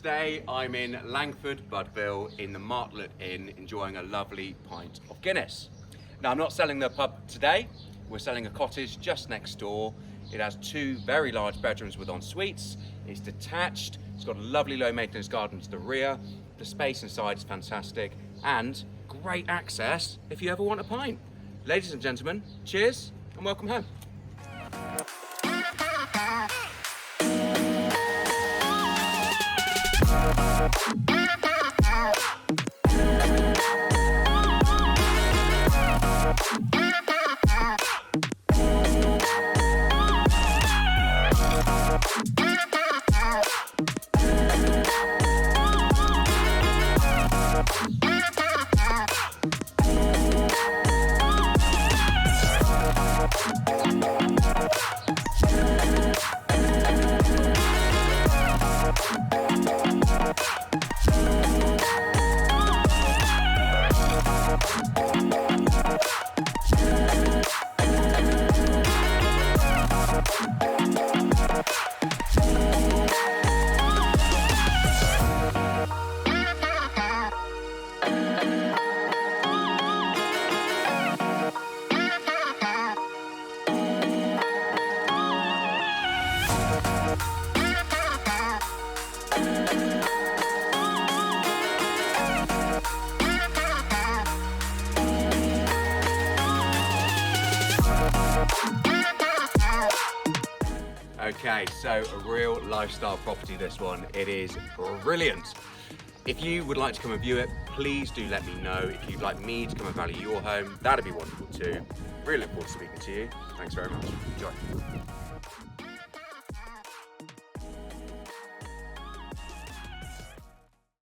Today I'm in Lanford Budville in the Martlet Inn enjoying a lovely pint of Guinness. Now I'm not selling the pub today, we're selling a cottage just next door. It has two very large bedrooms with en-suites, it's detached, it's got a lovely low maintenance garden to the rear, the space inside is fantastic and great access if you ever want a pint. Ladies and gentlemen, cheers and welcome home. Okay, so a real lifestyle property this one. It is brilliant. If you would like to come and view it, please do let me know. If you'd like me to come and value your home, that'd be wonderful too. Really look forward to speaking to you. Thanks very much. Enjoy.